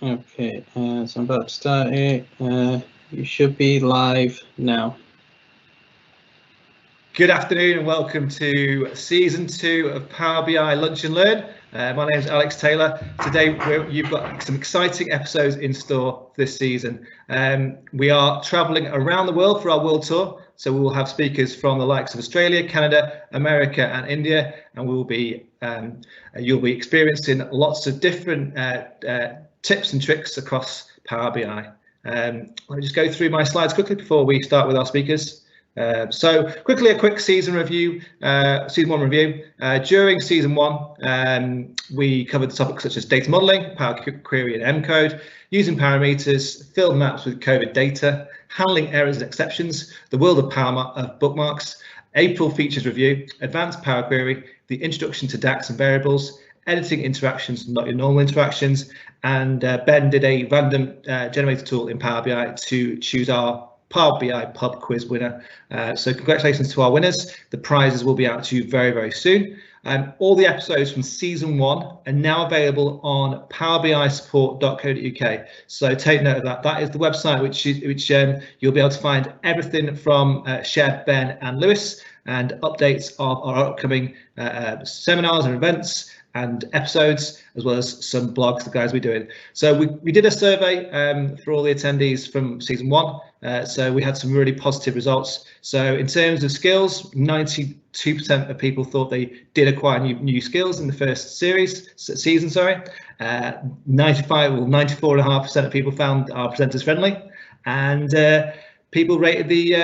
Okay, so I'm about to start it. You should be live now. Good afternoon and welcome to Season 2 of Power BI Lunch and Learn. My name is Alex Taylor. Today you've got some exciting episodes in store this season. We are travelling around the world for our world tour, so we will have speakers from the likes of Australia, Canada, America and India, and we will be you'll be experiencing lots of different tips and tricks across Power BI. Let me just go through my slides quickly before we start with our speakers. So quickly, a quick season review, season 1 review. During season 1, we covered the topics such as data modeling, Power Query and M-code, using parameters, field maps with COVID data, handling errors and exceptions, the world of bookmarks, April features review, advanced Power Query, the introduction to DAX and variables, editing interactions, not your normal interactions, and Ben did a random generator tool in Power BI to choose our Power BI pub quiz winner. So congratulations to our winners. The prizes will be out to you very, very soon. All the episodes from season 1 are now available on powerbisupport.co.uk. So take note of that. That is the website which you'll be able to find everything from Sheb, Ben and Lewis, and updates of our upcoming seminars and events and episodes, as well as some blogs the guys will be doing. So we did a survey for all the attendees from season 1. So we had some really positive results. So in terms of skills, 92% of people thought they did acquire new skills in the first season. 94.5% of people found our presenters friendly, and people rated the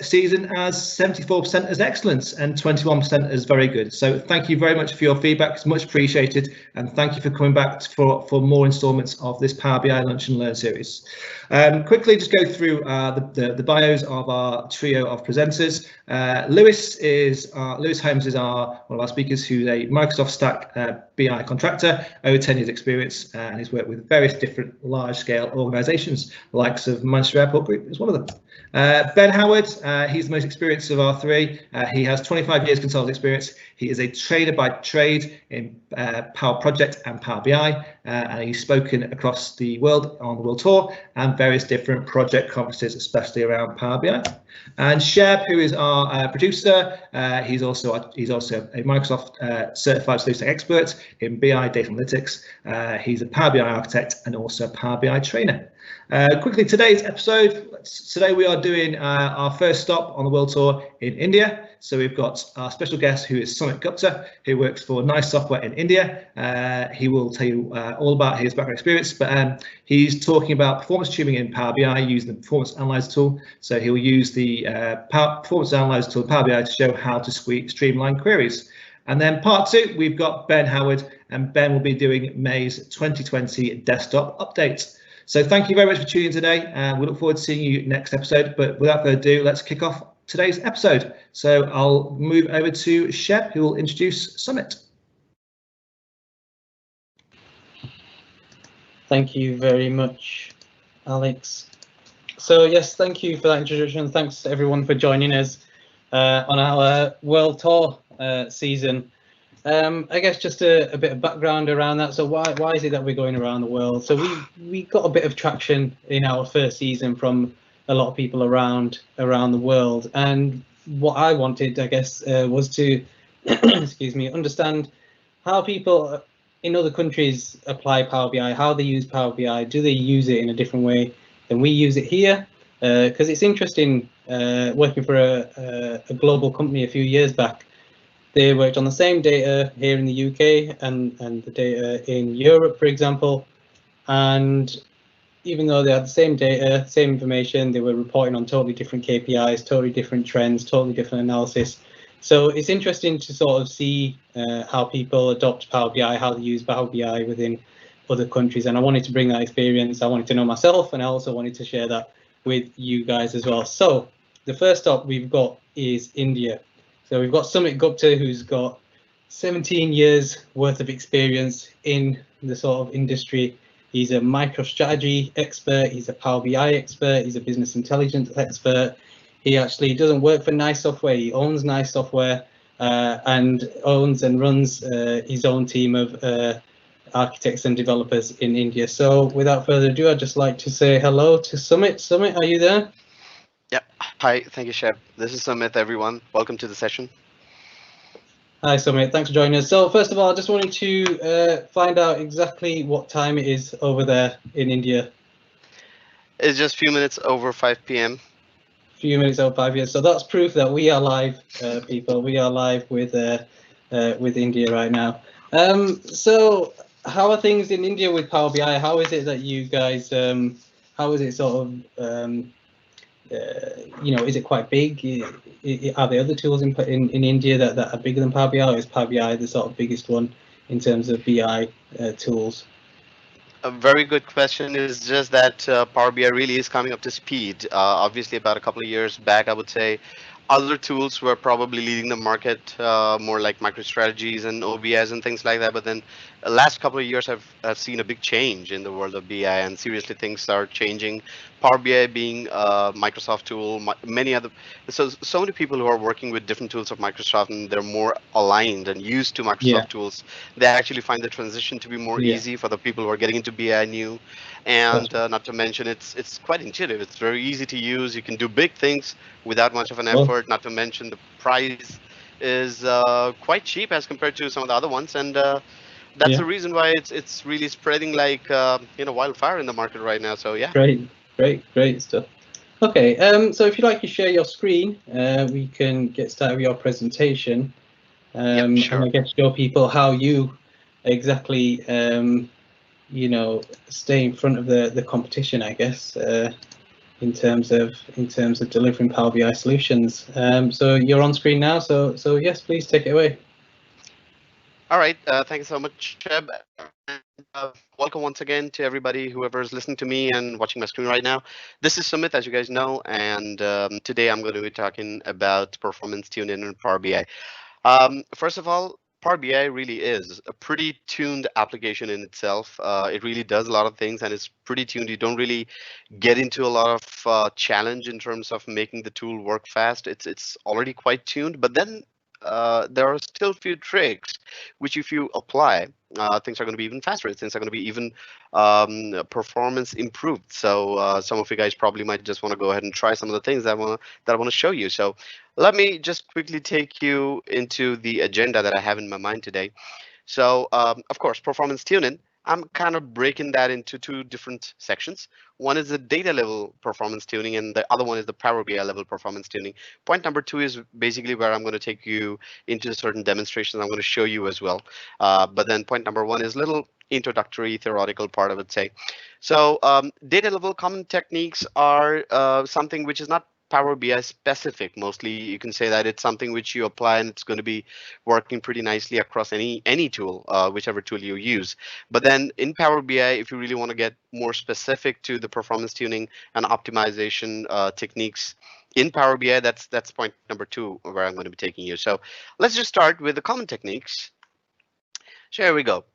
season as 74% as excellent and 21% as very good. So thank you very much for your feedback. It's much appreciated. And thank you for coming back for more installments of this Power BI Lunch and Learn series. Quickly just go through the bios of our trio of presenters. Lewis Holmes is one of our speakers, who's a Microsoft Stack BI contractor, over 10 years experience, and he's worked with various different large-scale organisations, the likes of Manchester Airport Group is one of them. Ben Howard, he's the most experienced of our three. He has 25 years consulting experience. He is a trader by trade in Power Project and Power BI, and he's spoken across the world on the world tour and various different project conferences, especially around Power BI. And Sheb, who is our producer, he's also a Microsoft certified solution expert in BI data analytics. He's a Power BI architect and also a Power BI trainer. Quickly, today's episode. Today we are doing our first stop on the world tour in India. So we've got our special guest, who is Sumit Gupta, who works for Nice Software in India. He will tell you all about his background experience, but he's talking about performance tuning in Power BI using the Performance Analyzer tool. So he'll use the Performance Analyzer tool, Power BI, to show how to streamline queries. And then part 2, we've got Ben Howard, and Ben will be doing May's 2020 desktop update. So thank you very much for tuning in today, and we look forward to seeing you next episode. But without further ado, let's kick off today's episode. So I'll move over to Sheb, who will introduce Sumit. Thank you very much, Alex. So yes, thank you for that introduction. Thanks to everyone for joining us on our world tour season. I guess just a bit of background around that. So why is it that we're going around the world? So we got a bit of traction in our first season from a lot of people around the world, and what I wanted, I guess, was to excuse me, understand how people in other countries apply Power BI, how they use Power BI. Do they use it in a different way than we use it here? Because it's interesting, working for a global company a few years back. They worked on the same data here in the UK and the data in Europe, for example. And even though they had the same data, same information, they were reporting on totally different KPIs, totally different trends, totally different analysis. So it's interesting to sort of see how people adopt Power BI, how they use Power BI within other countries. And I wanted to bring that experience. I wanted to know myself, and I also wanted to share that with you guys as well. So the first stop we've got is India. So we've got Sumit Gupta, who's got 17 years worth of experience in the sort of industry. He's a MicroStrategy expert, he's a Power BI expert, he's a business intelligence expert. He actually doesn't work for Nice Software, he owns Nice Software and owns and runs his own team of architects and developers in India. So without further ado, I'd just like to say hello to Sumit. Sumit, are you there? Yeah. Hi. Thank you, Sheb. This is Sumit, everyone. Welcome to the session. Hi, Sumit. Thanks for joining us. So first of all, I just wanted to find out exactly what time it is over there in India. It's just a few minutes over 5 p.m. Few minutes over 5 years. So that's proof that we are live, people. We are live with India right now. So how are things in India with Power BI? How is it that you guys? How is it sort of? Is it quite big? Are there other tools in India that are bigger than Power BI? Or is Power BI the sort of biggest one in terms of BI tools? A very good question is just that Power BI really is coming up to speed. Obviously, about a couple of years back, I would say other tools were probably leading the market, more like MicroStrategies and OBS and things like that. But then the last couple of years have seen a big change in the world of BI, and seriously, things are changing. Power BI being a Microsoft tool, many other, so many people who are working with different tools of Microsoft, and they're more aligned and used to Yeah, Microsoft tools. They actually find the transition to be more yeah, easy for the people who are getting into BI new, that's and not to mention it's quite intuitive. It's very easy to use. You can do big things without much of an well, effort. Not to mention the price is quite cheap as compared to some of the other ones, and that's yeah. the reason why it's really spreading like wildfire in the market right now. So yeah. Great stuff. Okay, so if you'd like to share your screen, we can get started with your presentation, Yep, and sure. I guess show people how you exactly, stay in front of the competition, I guess, in terms of delivering Power BI solutions. So you're on screen now, so yes, please take it away. All right. Thank you so much, Sheb. And, welcome once again to everybody, whoever is listening to me and watching my screen right now. This is Sumit, as you guys know, and today I'm going to be talking about performance tuning in Power BI. First of all, Power BI really is a pretty tuned application in itself. It really does a lot of things, and it's pretty tuned. You don't really get into a lot of challenge in terms of making the tool work fast. It's already quite tuned, but then there are still few tricks which, if you apply, things are going to be even faster. Things are going to be even performance improved. So some of you guys probably might just want to go ahead and try some of the things that I want to show you. So let me just quickly take you into the agenda that I have in my mind today. So, of course, performance tuning, I'm kind of breaking that into two different sections. One is the data level performance tuning, and the other one is the Power BI level performance tuning. Point number two is basically where I'm going to take you into certain demonstrations I'm going to show you as well. But then point number one is little introductory theoretical part, I would say. So data level common techniques are something which is not Power BI specific. Mostly you can say that it's something which you apply and it's going to be working pretty nicely across any tool, whichever tool you use. But then in Power BI, if you really want to get more specific to the performance tuning and optimization techniques in Power BI, that's point number two where I'm going to be taking you. So let's just start with the common techniques. So here we go.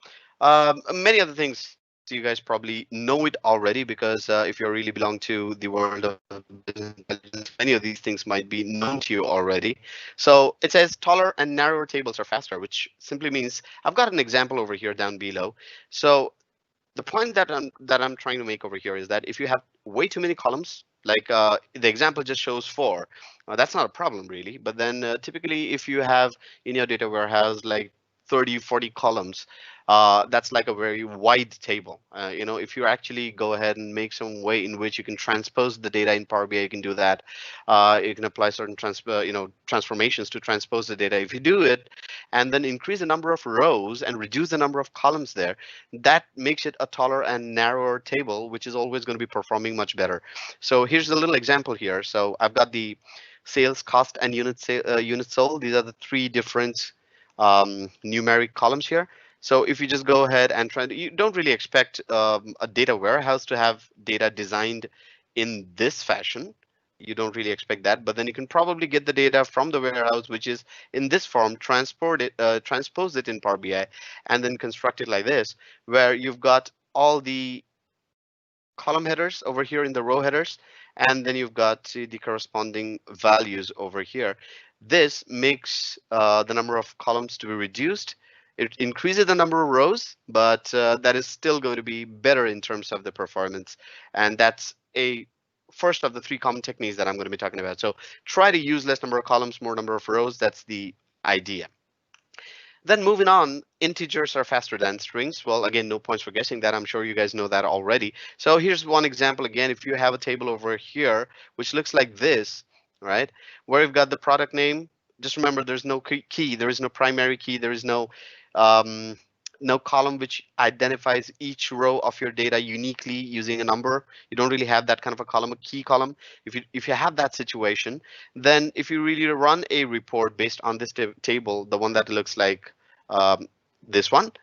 Many other things you guys probably know it already, because if you really belong to the world of business intelligence, many of these things might be known to you already. So it says taller and narrower tables are faster, which simply means I've got an example over here down below. So the point that I'm trying to make over here is that if you have way too many columns, like the example just shows four, that's not a problem really. But then typically if you have in your data warehouse like 30, 40 columns, that's like a very wide table. If you actually go ahead and make some way in which you can transpose the data in Power BI, you can do that. You can apply certain transformations to transpose the data. If you do it and then increase the number of rows and reduce the number of columns there, that makes it a taller and narrower table, which is always going to be performing much better. So here's a little example here. So I've got the sales cost and unit sold. These are the three different numeric columns here. So if you just go ahead and you don't really expect a data warehouse to have data designed in this fashion. You don't really expect that, but then you can probably get the data from the warehouse, which is in this form, transpose it in Power BI, and then construct it like this, where you've got all the column headers over here in the row headers, and then you've got the corresponding values over here. This makes the number of columns to be reduced, It increases the number of rows, but that is still going to be better in terms of the performance. And that's a first of the three common techniques that I'm going to be talking about. So try to use less number of columns, more number of rows. That's the idea. Then moving on, integers are faster than strings. Well, again, no points for guessing that. I'm sure you guys know that already. So here's one example again. If you have a table over here, which looks like this, right, where you've got the product name, just remember there's no key, there is no primary key, there is um, no column which identifies each row of your data uniquely using a number. You don't really have that kind of a column, a key column. If you have that situation, then if you really run a report based on this table, the one that looks like um, this one,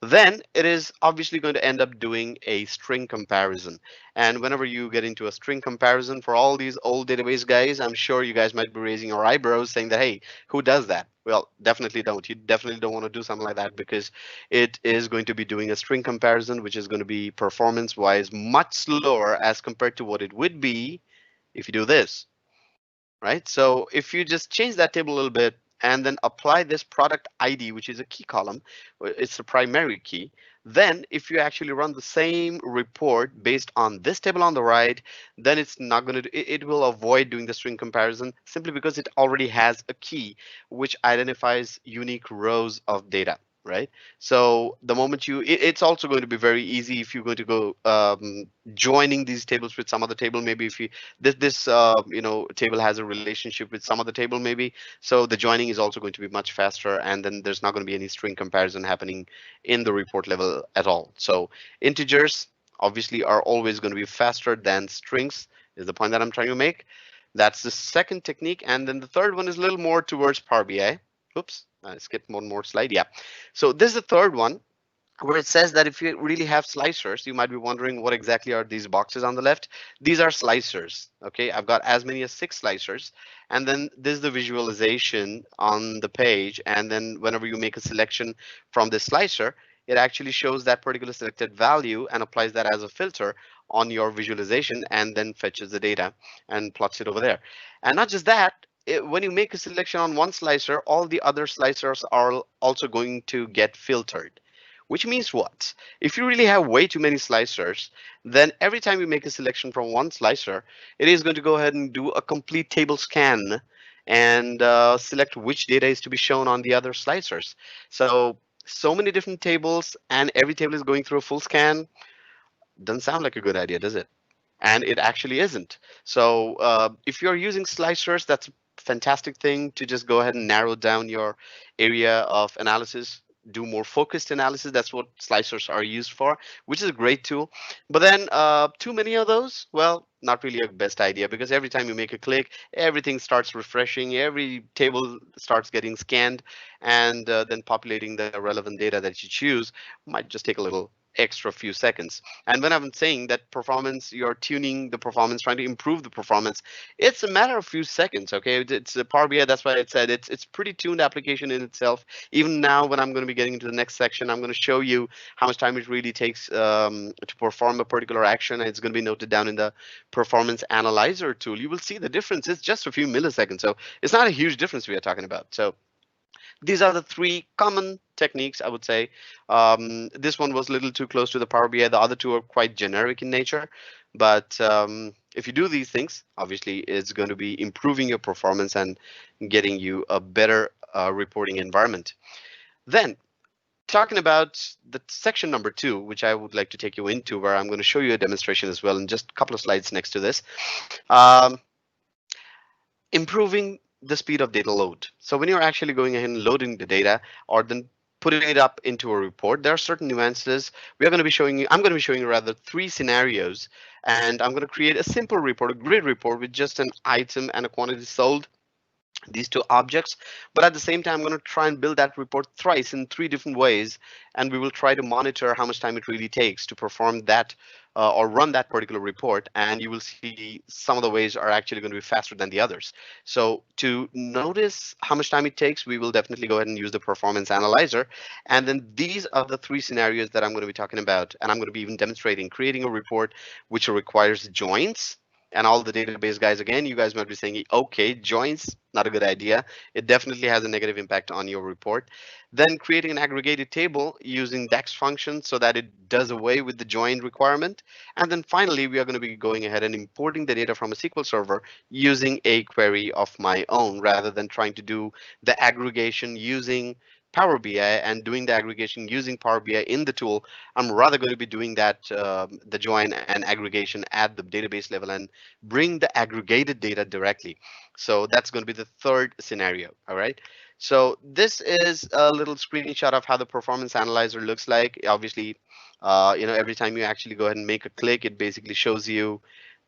then it is obviously going to end up doing a string comparison. And whenever you get into a string comparison for all these old database guys, I'm sure you guys might be raising your eyebrows saying that, hey, who does that? Well, definitely don't. You definitely don't want to do something like that, because it is going to be doing a string comparison, which is going to be performance wise much slower as compared to what it would be if you do this. Right? So if you just change that table a little bit and then apply this product ID, which is a key column, it's the primary key, then if you actually run the same report based on this table on the right, then it's not going to, it will avoid doing the string comparison simply because it already has a key which identifies unique rows of data. Right. So the moment it's also going to be very easy if you're going to go joining these tables with some other table. Maybe if you this table has a relationship with some other table, maybe, so the joining is also going to be much faster, and then there's not going to be any string comparison happening in the report level at all. So integers obviously are always going to be faster than strings, is the point that I'm trying to make. That's the second technique. And then the third one is a little more towards Power BI. Oops, I skipped one more slide. Yeah. So this is the third one, where it says that if you really have slicers, you might be wondering what exactly are these boxes on the left. These are slicers. Okay, I've got as many as 6 slicers, and then this is the visualization on the page. And then whenever you make a selection from this slicer, it actually shows that particular selected value and applies that as a filter on your visualization, and then fetches the data and plots it over there. And not just that, when you make a selection on one slicer, all the other slicers are also going to get filtered. Which means what? If you really have way too many slicers, then every time you make a selection from one slicer, it is going to go ahead and do a complete table scan and select which data is to be shown on the other slicers. So many different tables, and every table is going through a full scan. Doesn't sound like a good idea, does it? And it actually isn't. So if you're using slicers, that's a fantastic thing to just go ahead and narrow down your area of analysis, do more focused analysis. That's what slicers are used for, which is a great tool. But then too many of those, well, not really a best idea, because every time you make a click, everything starts refreshing, every table starts getting scanned, and then populating the relevant data that you choose might just take a little extra few seconds. And when I'm saying that performance, you're tuning the performance, trying to improve the performance, it's a matter of few seconds. Okay, it's a Power BI. That's why I said it's pretty tuned application in itself. Even now, when I'm going to be getting into the next section, I'm going to show you how much time it really takes to perform a particular action. And it's going to be noted down in the performance analyzer tool. You will see the difference. It's just a few milliseconds, so it's not a huge difference we are talking about. So these are the 3 common techniques, I would say. This one was a little too close to the Power BI. The other 2 are quite generic in nature. But if you do these things, obviously, it's going to be improving your performance and getting you a better reporting environment. Then, talking about the section number 2, which I would like to take you into, where I'm going to show you a demonstration as well in just a couple of slides next to this. Improving the speed of data load. So when you're actually going ahead and loading the data, or then putting it up into a report, there are certain nuances. I'm going to be showing you rather 3 scenarios, and I'm going to create a simple report, a grid report with just an item and a quantity sold, these 2 objects. But at the same time, I'm going to try and build that report thrice in 3 different ways, and we will try to monitor how much time it really takes to perform that or run that particular report. And you will see some of the ways are actually going to be faster than the others. So to notice how much time it takes, we will definitely go ahead and use the performance analyzer. And then these are the 3 scenarios that I'm going to be talking about, and I'm going to be even demonstrating creating a report which requires joins, And all the database guys, again, you guys might be saying, okay, joins, not a good idea. It definitely has a negative impact on your report. Then creating an aggregated table using DEX function so that it does away with the join requirement. And then finally, we are going to be going ahead and importing the data from a SQL server using a query of my own rather than trying to do the aggregation using Power BI and doing the aggregation using Power BI in the tool. I'm rather going to be doing that, the join and aggregation at the database level and bring the aggregated data directly. So that's going to be the third scenario. All right. So this is a little screenshot of how the performance analyzer looks like. Obviously, every time you actually go ahead and make a click, it basically shows you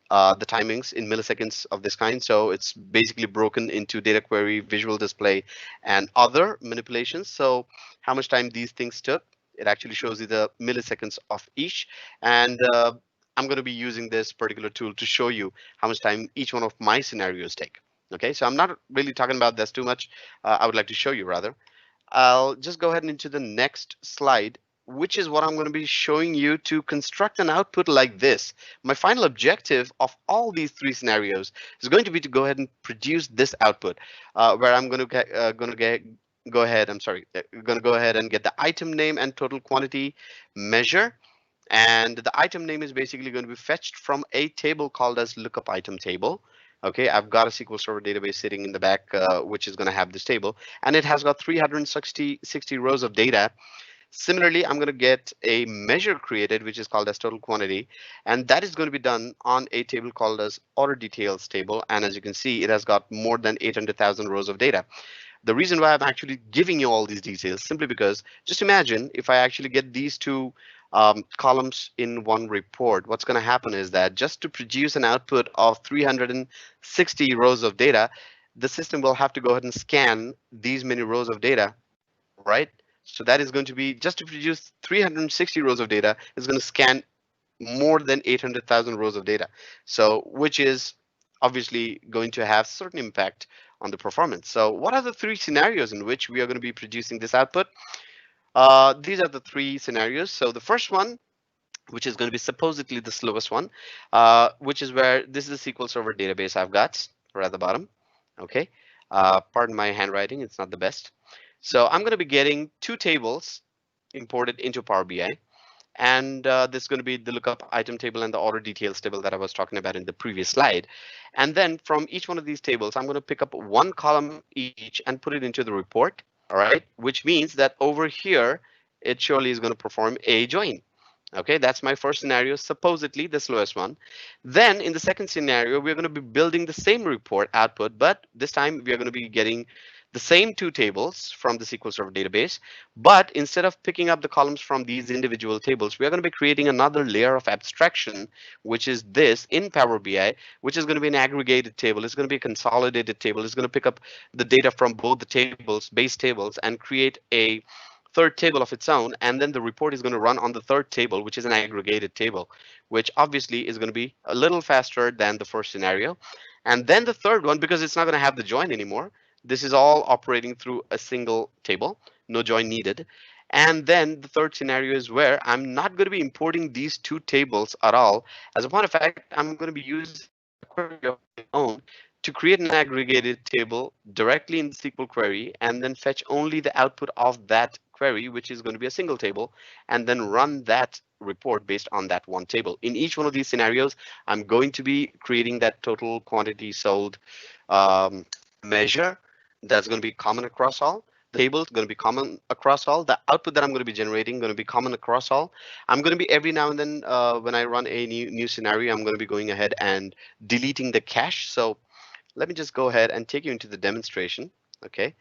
the timings in milliseconds of this kind. So it's basically broken into data query, visual display, and other manipulations. So how much time these things took, it actually shows you the milliseconds of each. And I'm going to be using this particular tool to show you how much time each one of my scenarios take. Okay, so I'm not really talking about this too much. I would like to show you rather. I'll just go ahead and into the next slide, which is what I'm going to be showing you to construct an output like this. My final objective of all these three scenarios is going to be to go ahead and produce this output, where I'm going to go ahead. I'm sorry, going to go ahead and get the item name and total quantity measure. And the item name is basically going to be fetched from a table called as lookup item table. Okay, I've got a SQL Server database sitting in the back, which is going to have this table, and it has got 360 rows of data. Similarly, I'm going to get a measure created, which is called as total quantity, and that is going to be done on a table called as order details table. And as you can see, it has got more than 800,000 rows of data. The reason why I'm actually giving you all these details simply because just imagine if I actually get these two columns in one report, what's going to happen is that just to produce an output of 360 rows of data, the system will have to go ahead and scan these many rows of data, right? So that is going to be just to produce 360 rows of data is going to scan more than 800,000 rows of data. So which is obviously going to have certain impact on the performance. So what are the three scenarios in which we are going to be producing this output? These are the three scenarios. So the first one, which is going to be supposedly the slowest one, which is where this is a SQL Server database I've got right at the bottom. Okay, pardon my handwriting, it's not the best. So I'm going to be getting two tables imported into Power BI. And this is going to be the lookup item table and the order details table that I was talking about in the previous slide. And then from each one of these tables, I'm going to pick up one column each and put it into the report. All right, which means that over here, it surely is going to perform a join. Okay, that's my first scenario, supposedly the slowest one. Then in the second scenario, we're going to be building the same report output, but this time we are going to be getting the same two tables from the SQL Server database. But instead of picking up the columns from these individual tables, we are going to be creating another layer of abstraction, which is this in Power BI, which is going to be an aggregated table. It's going to be a consolidated table. It's going to pick up the data from both the tables, base tables, and create a third table of its own, and then the report is going to run on the third table, which is an aggregated table, which obviously is going to be a little faster than the first scenario. And then the third one, because it's not going to have the join anymore, this is all operating through a single table, no join needed. And then the third scenario is where I'm not going to be importing these two tables at all. As a matter of fact, I'm going to be using a query of my own to create an aggregated table directly in the SQL query and then fetch only the output of that query, which is going to be a single table, and then run that report based on that one table. In each one of these scenarios, I'm going to be creating that total quantity sold measure that's going to be common across all. The table is going to be common across all. The output that I'm going to be generating going to be common across all. I'm going to be every now and then when I run a new scenario, I'm going to be going ahead and deleting the cache. So let me just go ahead and take you into the demonstration. Okay.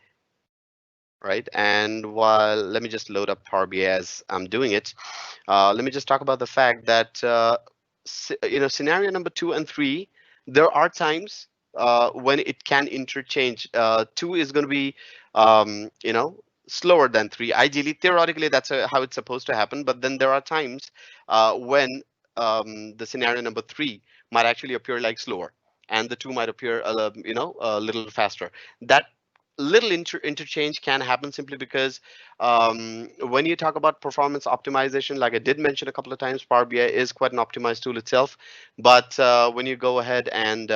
Right. And while let me just load up Power BI as I'm doing it, let me just talk about the fact that scenario number 2 and 3, there are times when it can interchange. 2 is going to be slower than 3. Ideally, theoretically, that's how it's supposed to happen. But then there are times when the scenario number 3 might actually appear like slower, and the 2 might appear a little faster. That little interchange can happen simply because when you talk about performance optimization, like I did mention a couple of times, Power BI is quite an optimized tool itself. But when you go ahead and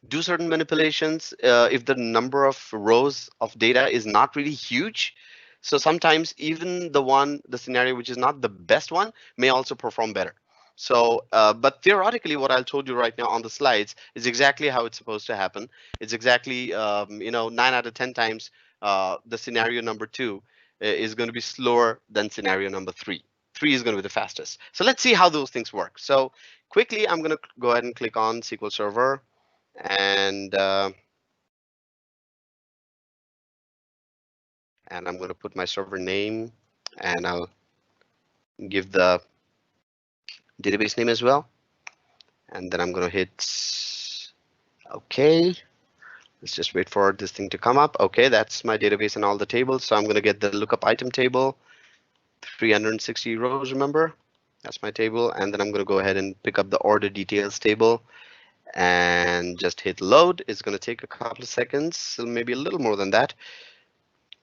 do certain manipulations, if the number of rows of data is not really huge, so sometimes even the scenario which is not the best one may also perform better. So, but theoretically, what I told you right now on the slides is exactly how it's supposed to happen. It's exactly, 9 out of 10 times the scenario number 2 is going to be slower than scenario number 3. 3 is going to be the fastest. So let's see how those things work. So quickly, I'm going to go ahead and click on SQL Server, and I'm going to put my server name, and I'll give the database name as well, and then I'm going to hit OK. Let's just wait for this thing to come up. Okay, that's my database and all the tables. So I'm going to get the lookup item table, 360 rows, remember? That's my table. And then I'm going to go ahead and pick up the order details table and just hit load. It's going to take a couple of seconds, so maybe a little more than that,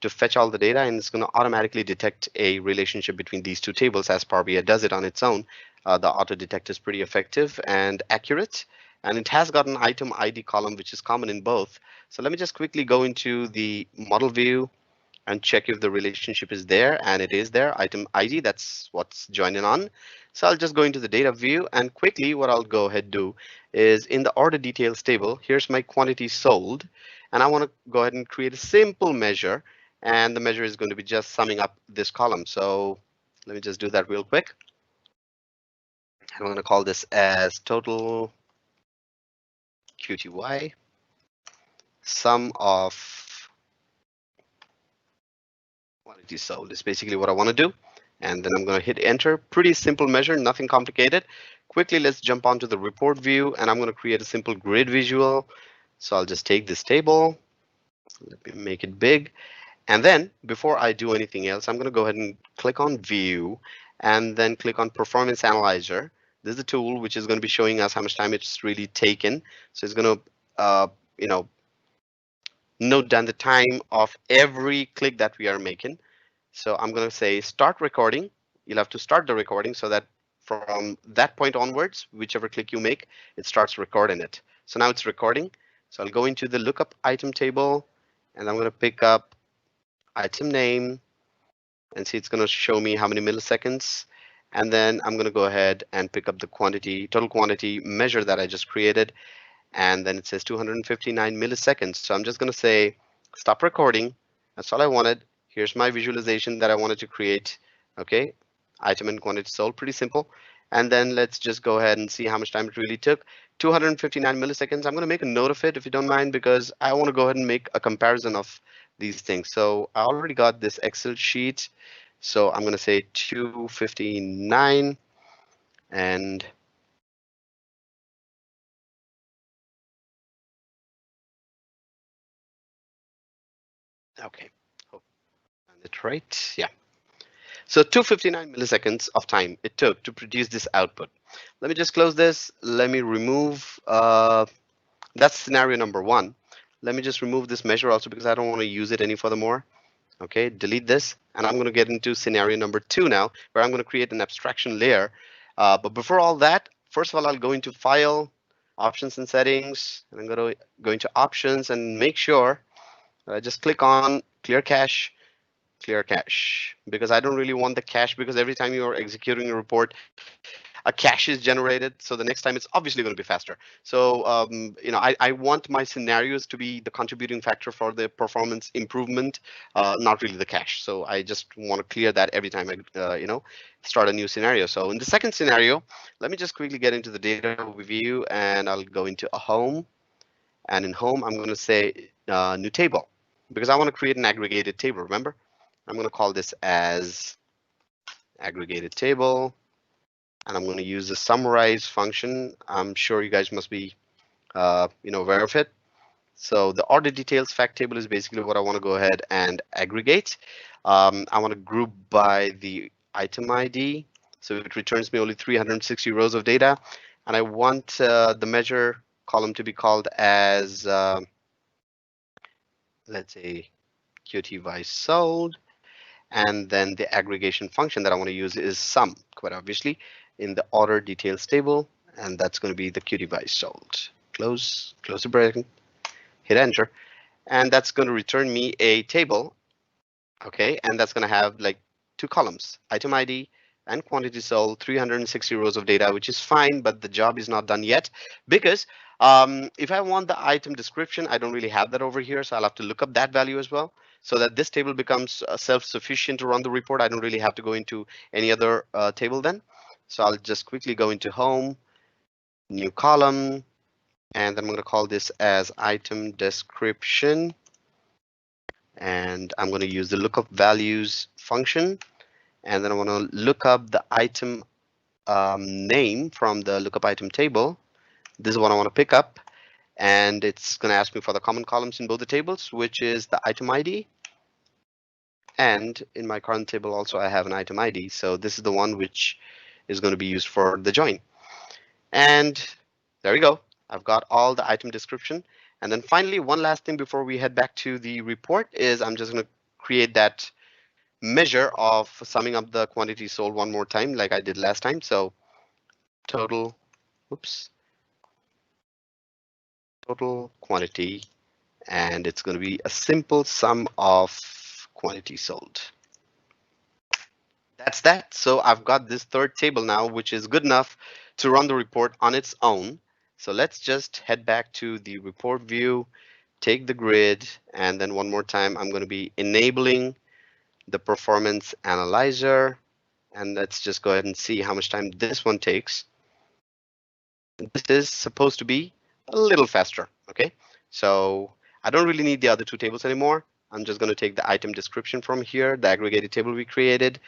to fetch all the data, and it's going to automatically detect a relationship between these two tables as Power BI does it on its own. The auto detect is pretty effective and accurate, and it has got an item ID column, which is common in both. So let me just quickly go into the model view and check if the relationship is there, and it is there. Item ID, that's what's joining on. So I'll just go into the data view, and quickly what I'll go ahead do is in the order details table, here's my quantity sold, and I want to go ahead and create a simple measure, and the measure is going to be just summing up this column. So let me just do that real quick. I'm going to call this as total QTY sum of quantity sold is basically what I want to do. And then I'm going to hit enter. Pretty simple measure, nothing complicated. Quickly, let's jump onto the report view, and I'm going to create a simple grid visual. So I'll just take this table, let me make it big. And then before I do anything else, I'm going to go ahead and click on view and then click on performance analyzer. This is the tool which is going to be showing us how much time it's really taken. So it's going to, note down the time of every click that we are making. So I'm going to say start recording. You'll have to start the recording so that from that point onwards, whichever click you make, it starts recording it. So now it's recording. So I'll go into the lookup item table, and I'm going to pick up item name, and see it's going to show me how many milliseconds. And then I'm going to go ahead and pick up the quantity, total quantity measure that I just created. And then it says 259 milliseconds. So I'm just going to say stop recording. That's all I wanted. Here's my visualization that I wanted to create. Okay, item and quantity sold, pretty simple. And then let's just go ahead and see how much time it really took. 259 milliseconds. I'm going to make a note of it if you don't mind, because I want to go ahead and make a comparison of these things. So I already got this Excel sheet. So I'm going to say 259 and okay, hope I found it right. Yeah. So 259 milliseconds of time it took to produce this output. Let me just close this. Let me remove, that's scenario number 1. Let me just remove this measure also because I don't want to use it any furthermore. Okay, delete this. And I'm going to get into scenario number 2 now, where I'm going to create an abstraction layer. But before all that, first of all, I'll go into File, Options and Settings, and I'm going to go into Options and make sure that I just click on Clear Cache, because I don't really want the cache, because every time you are executing a report, a cache is generated. So the next time it's obviously going to be faster. So, I want my scenarios to be the contributing factor for the performance improvement, not really the cache. So I just want to clear that every time I, start a new scenario. So in the second scenario, let me just quickly get into the data view, and I'll go into a home. And in home, I'm going to say new table, because I want to create an aggregated table. Remember? I'm going to call this as aggregated table, and I'm going to use the summarize function. I'm sure you guys must be, aware of it. So the order details fact table is basically what I want to go ahead and aggregate. I want to group by the item ID, so it returns me only 360 rows of data, and I want the measure column to be called as let's say QT by sold. And then the aggregation function that I want to use is sum, quite obviously, in the order details table. And that's going to be the QT by sold. Close the bracket, hit enter. And that's going to return me a table. Okay, and that's going to have like two columns, item ID and quantity sold, 360 rows of data, which is fine, but the job is not done yet because if I want the item description, I don't really have that over here, so I'll have to look up that value as well so that this table becomes self-sufficient to run the report. I don't really have to go into any other table then. So I'll just quickly go into home, new column, and I'm going to call this as item description. And I'm going to use the lookup values function. And then I want to look up the item name from the lookup item table. This is what I want to pick up. And it's going to ask me for the common columns in both the tables, which is the item ID. And in my current table also, I have an item ID. So this is the one which is going to be used for the join. And there we go. I've got all the item description. And then finally, one last thing before we head back to the report is I'm just going to create that measure of summing up the quantity sold one more time like I did last time. So total, total quantity, and it's going to be a simple sum of quantity sold. That's that. So I've got this third table now, which is good enough to run the report on its own. So let's just head back to the report view, take the grid, and then one more time, I'm going to be enabling the performance analyzer. And let's just go ahead and see how much time this one takes. This is supposed to be a little faster. Okay, so I don't really need the other two tables anymore. I'm just going to take the item description from here, the aggregated table we created.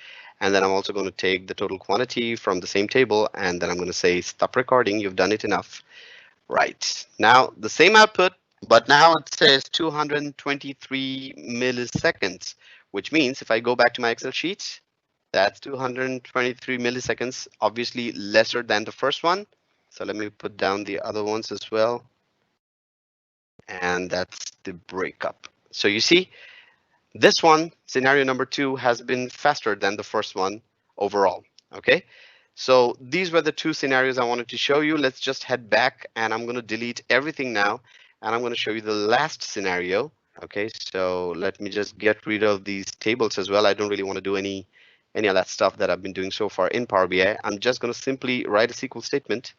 And then I'm also going to take the total quantity from the same table. And then I'm going to say, stop recording. You've done it enough. Right now, the same output, but now it says 223 milliseconds, which means if I go back to my Excel sheet, that's 223 milliseconds, obviously lesser than the first one. So let me put down the other ones as well. And that's the breakup. So you see, this one, scenario number 2, has been faster than the first one overall. Okay, so these were the two scenarios I wanted to show you. Let's just head back and I'm going to delete everything now. And I'm going to show you the last scenario. Okay, so let me just get rid of these tables as well. I don't really want to do any of that stuff that I've been doing so far in Power BI. I'm just going to simply write a SQL statement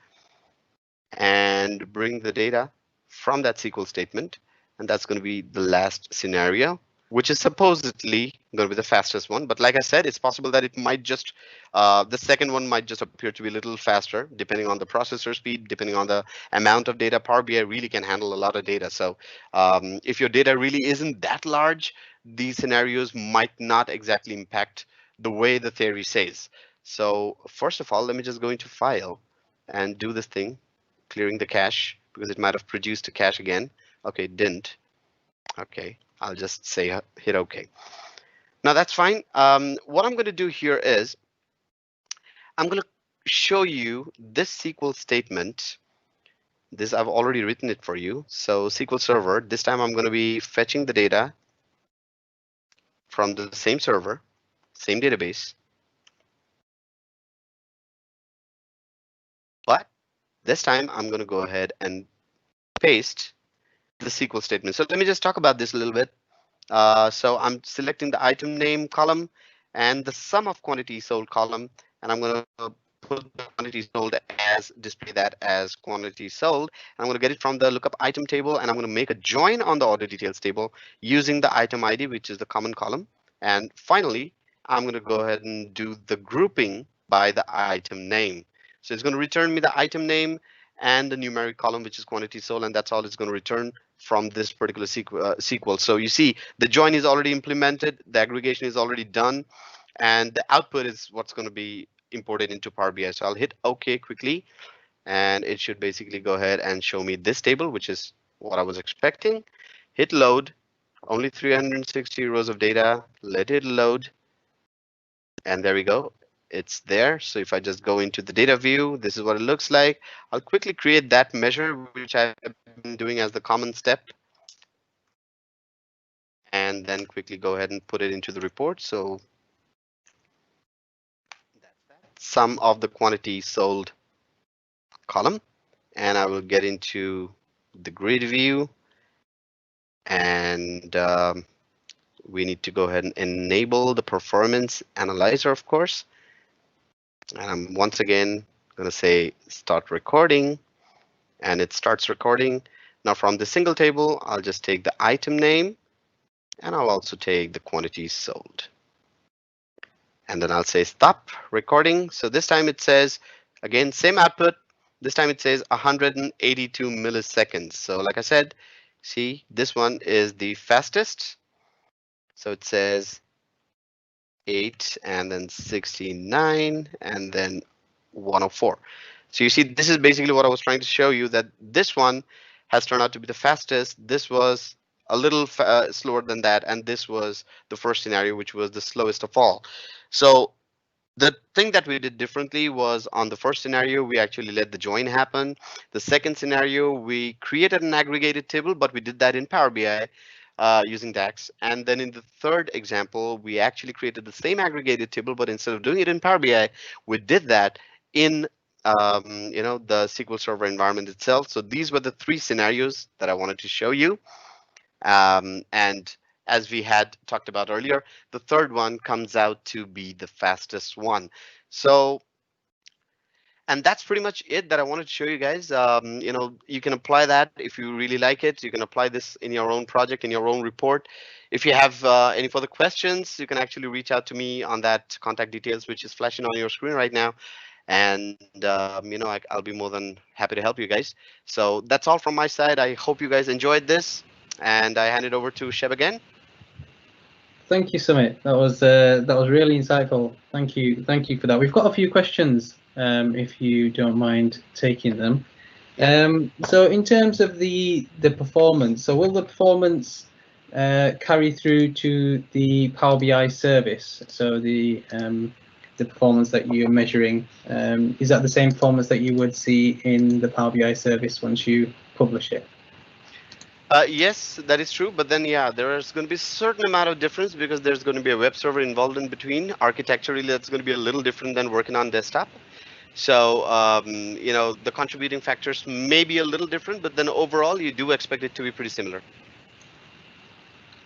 and bring the data from that SQL statement. And that's going to be the last scenario, which is supposedly going to be the fastest one. But like I said, it's possible that it might just, the second one might just appear to be a little faster, depending on the processor speed, depending on the amount of data. Power BI really can handle a lot of data. So if your data really isn't that large, these scenarios might not exactly impact the way the theory says. So first of all, let me just go into File and do this thing, clearing the cache, because it might have produced a cache again. Okay, it didn't. Okay, I'll just say hit OK. Now that's fine. What I'm going to do here is I'm going to show you this SQL statement. This I've already written it for you. So SQL Server, this time I'm going to be fetching the data from the same server, same database. But this time I'm going to go ahead and paste the SQL statement. So let me just talk about this a little bit. So I'm selecting the item name column and the sum of quantity sold column, and I'm going to put the quantity sold as display that as quantity sold. And I'm going to get it from the lookup item table, and I'm going to make a join on the order details table using the item ID, which is the common column. And finally, I'm going to go ahead and do the grouping by the item name. So it's going to return me the item name and the numeric column, which is quantity sold, and that's all it's going to return from this particular SQL. So you see, the join is already implemented, the aggregation is already done, and the output is what's going to be imported into Power BI. So I'll hit OK quickly, and it should basically go ahead and show me this table, which is what I was expecting. Hit load, only 360 rows of data, let it load, and there we go. It's there. So if I just go into the data view, this is what it looks like. I'll quickly create that measure, which I've been doing as the common step. and then quickly go ahead and put it into the report. So that's that. Sum of the quantity sold column, and I will get into the grid view, and we need to go ahead and enable the performance analyzer, of course. And I'm once again going to say start recording, and it starts recording. Now from the single table, I'll just take the item name, and I'll also take the quantities sold. And then I'll say stop recording. So this time it says, again, same output. This time it says 182 milliseconds. So like I said, see, this one is the fastest. So it says 8 and then 69 and then 104. So you see, this is basically what I was trying to show you, that this one has turned out to be the fastest. This was a little slower than that, and this was the first scenario, which was the slowest of all. So the thing that we did differently was, on the first scenario, we actually let the join happen. The second scenario, we created an aggregated table, but we did that in Power BI using DAX. And then in the third example, we actually created the same aggregated table, but instead of doing it in Power BI, we did that in the SQL Server environment itself. So these were the three scenarios that I wanted to show you. And as we had talked about earlier, the third one comes out to be the fastest one. So, and that's pretty much it that I wanted to show you guys. You can apply that if you really like it. You can apply this in your own project, in your own report. If you have any further questions, you can actually reach out to me on that contact details, which is flashing on your screen right now. And I'll be more than happy to help you guys. So that's all from my side. I hope you guys enjoyed this, and I hand it over to Sheb again. Thank you, Sumit. That was really insightful. Thank you for that. We've got a few questions, if you don't mind taking them. So in terms of the performance, so will the performance carry through to the Power BI service? So the performance that you're measuring, is that the same performance that you would see in the Power BI service once you publish it? Yes, that is true. But then, yeah, there's going to be a certain amount of difference, because there's going to be a web server involved in between. Architecturally, that's going to be a little different than working on desktop. So, the contributing factors may be a little different, but then overall, you do expect it to be pretty similar.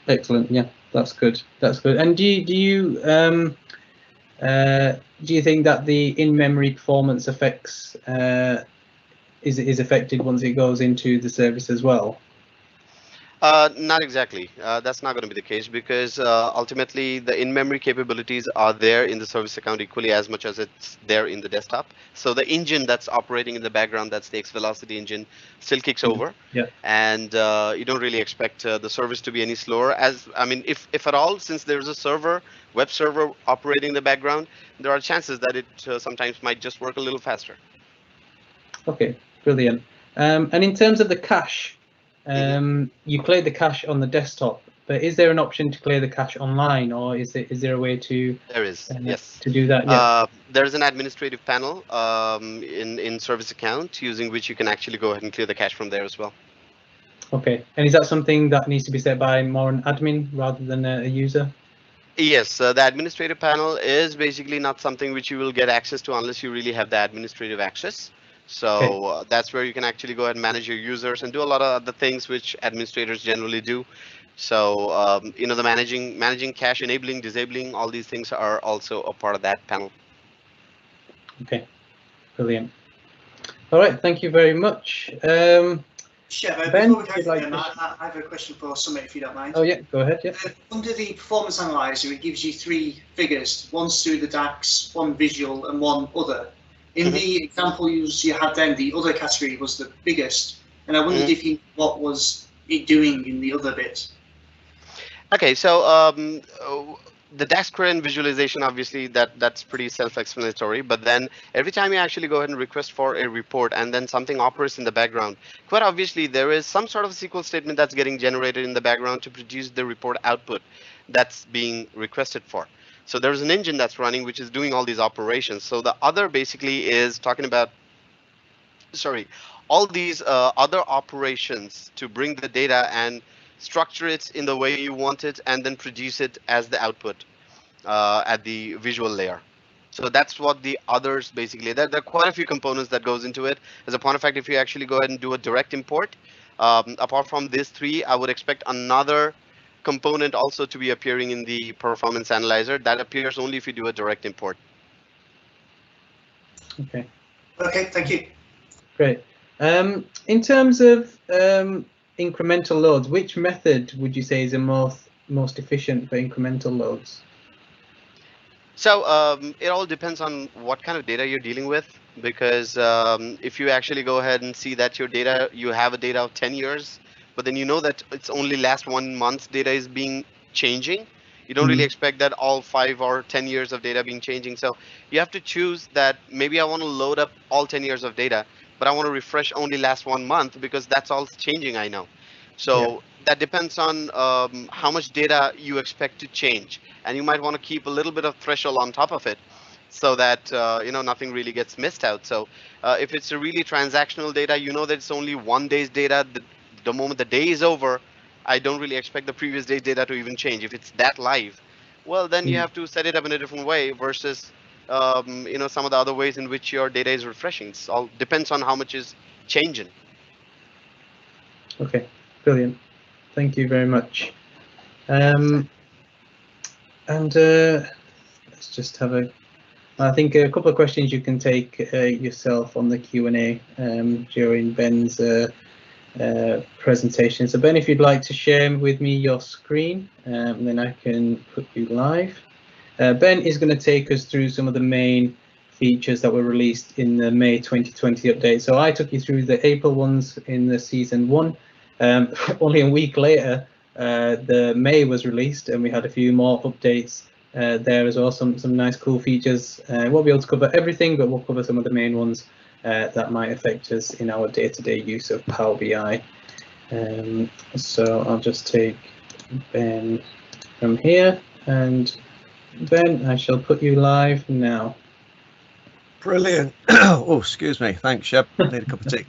Excellent. Yeah, that's good. That's good. And do you think that the in-memory performance effects is affected once it goes into the service as well? Not exactly. That's not going to be the case, because ultimately the in-memory capabilities are there in the service account equally as much as it's there in the desktop. So the engine that's operating in the background, that's the X velocity engine, still kicks over. Yeah. And you don't really expect the service to be any slower. If at all, since there's a web server operating in the background, there are chances that it sometimes might just work a little faster. Okay, brilliant. And in terms of the cache, you clear the cache on the desktop, but is there an option to clear the cache online, or is there a way to? There is, yes. To do that, yeah. There's an administrative panel in service account, using which you can actually go ahead and clear the cache from there as well. Okay, and is that something that needs to be set by more an admin rather than a user? Yes, the administrative panel is basically not something which you will get access to unless you really have the administrative access. So that's where you can actually go ahead and manage your users and do a lot of other things which administrators generally do. So the managing cache, enabling, disabling, all these things are also a part of that panel. Okay, brilliant. All right, thank you very much. Sheb, Ben, before we go to them, I have a question for Sumit, if you don't mind. Oh yeah, go ahead. Yeah. Under the performance analyzer, it gives you three figures: one's through the DAX, one visual, and one other. In the example you had then, the other category was the biggest, and I wondered if what was it doing in the other bit? Okay, so the DAX query visualization, obviously that's pretty self-explanatory, but then every time you actually go ahead and request for a report and then something operates in the background, quite obviously there is some sort of SQL statement that's getting generated in the background to produce the report output that's being requested for. So there's an engine that's running which is doing all these operations. So the other basically is talking about, all these other operations to bring the data and structure it in the way you want it, and then produce it as the output at the visual layer. So that's what the others basically, there are quite a few components that goes into it. As a point of fact, if you actually go ahead and do a direct import, apart from these three, I would expect another component also to be appearing in the performance analyzer. That appears only if you do a direct import. Okay. Okay, thank you. Great. In terms of incremental loads, which method would you say is the most efficient for incremental loads? So it all depends on what kind of data you're dealing with, because if you actually go ahead and see that your data, you have a data of 10 years, but then you know that it's only last 1 month's data is being changing, you don't really expect that all 5 or 10 years of data being changing. So you have to choose that maybe I want to load up all 10 years of data, but I want to refresh only last 1 month because that's all changing, I know. So that depends on how much data you expect to change, and you might want to keep a little bit of threshold on top of it, so that you know, nothing really gets missed out. So if it's a really transactional data, you know that it's only 1 day's data. The moment the day is over, I don't really expect the previous day's data to even change. If it's that live, well, then you have to set it up in a different way versus you know, some of the other ways in which your data is refreshing. It all depends on how much is changing. Okay, brilliant. Thank you very much. And let's just have I think a couple of questions you can take yourself on the Q&A during Ben's presentation. So Ben, if you'd like to share with me your screen, then I can put you live. Ben is going to take us through some of the main features that were released in the May 2020 update. So I took you through the April ones in the season 1. Only a week later, the May was released, and we had a few more updates there as well. Some nice cool features. Won't be able to cover everything, but we'll cover some of the main ones that might affect us in our day-to-day use of Power BI. So I'll just take Ben from here, and Ben, I shall put you live now. Brilliant. Oh, excuse me. Thanks, Shep. Need a cup of tea.